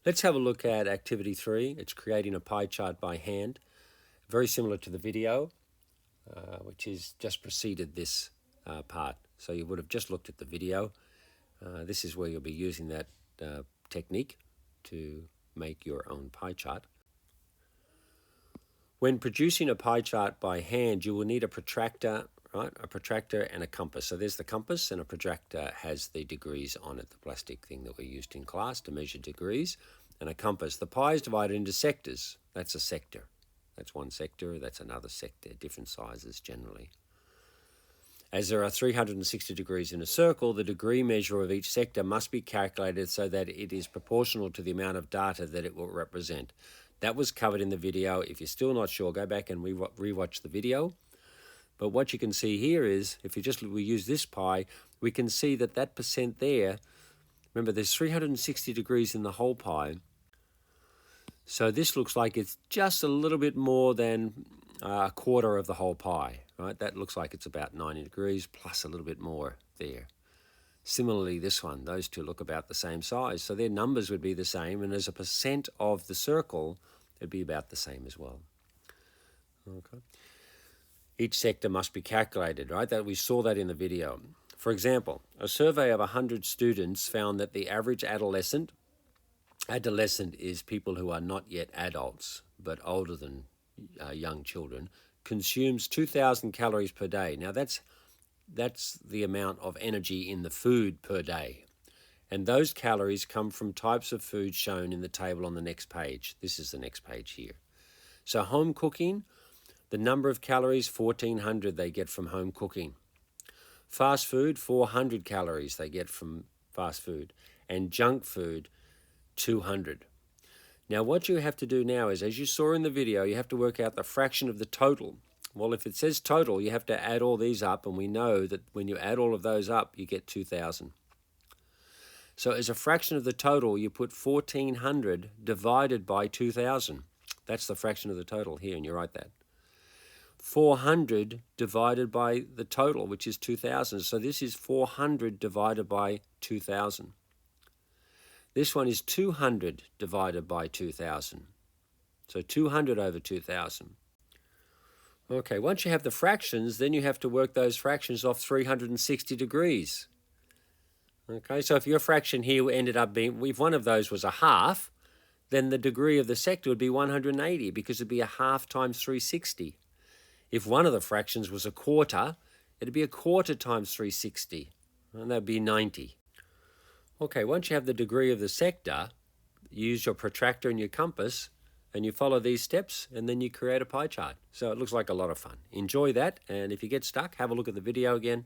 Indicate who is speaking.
Speaker 1: Let's have a look at activity 3. It's creating a pie chart by hand. Very similar to the video, which is just preceded this part. So you would have just looked at the video. This is where you'll be using that technique to make your own pie chart. When producing a pie chart by hand, you will need a protractor, right? A protractor and a compass. So there's the compass, and a protractor has the degrees on it, the plastic thing that we used in class to measure degrees, and a compass. The pie is divided into sectors. That's a sector. That's one sector, that's another sector, different sizes generally. As there are 360 degrees in a circle, the degree measure of each sector must be calculated so that it is proportional to the amount of data that it will represent. That was covered in the video. If you're still not sure, go back and rewatch the video. But what you can see here is, if we use this pie, we can see that percent there, remember there's 360 degrees in the whole pie. So this looks like it's just a little bit more than a quarter of the whole pie, right? That looks like it's about 90 degrees plus a little bit more there. Similarly, this one, those two look about the same size. So their numbers would be the same, and as a percent of the circle, it'd be about the same as well. Okay. Each sector must be calculated, right? That we saw that in the video. For example, a survey of 100 students found that the average adolescent is people who are not yet adults, but older than young children, consumes 2,000 calories per day. Now that's the amount of energy in the food per day. And those calories come from types of food shown in the table on the next page. This is the next page here. So home cooking, the number of calories, 1,400 they get from home cooking. Fast food, 400 calories they get from fast food. And junk food, 200. Now what you have to do now is, as you saw in the video, you have to work out the fraction of the total. Well, if it says total, you have to add all these up, and we know that when you add all of those up, you get 2,000. So as a fraction of the total, you put 1,400 divided by 2,000. That's the fraction of the total here, and you write that. 400 divided by the total, which is 2,000. So this is 400 divided by 2,000. This one is 200 divided by 2,000. So 200 over 2,000. Okay, once you have the fractions, then you have to work those fractions off 360 degrees. Okay, so if your fraction here ended up being, if one of those was a half, then the degree of the sector would be 180, because it'd be a half times 360. If one of the fractions was a quarter, it'd be a quarter times 360, and that'd be 90. Okay, once you have the degree of the sector, use your protractor and your compass, and you follow these steps, and then you create a pie chart. So it looks like a lot of fun. Enjoy that, and if you get stuck, have a look at the video again.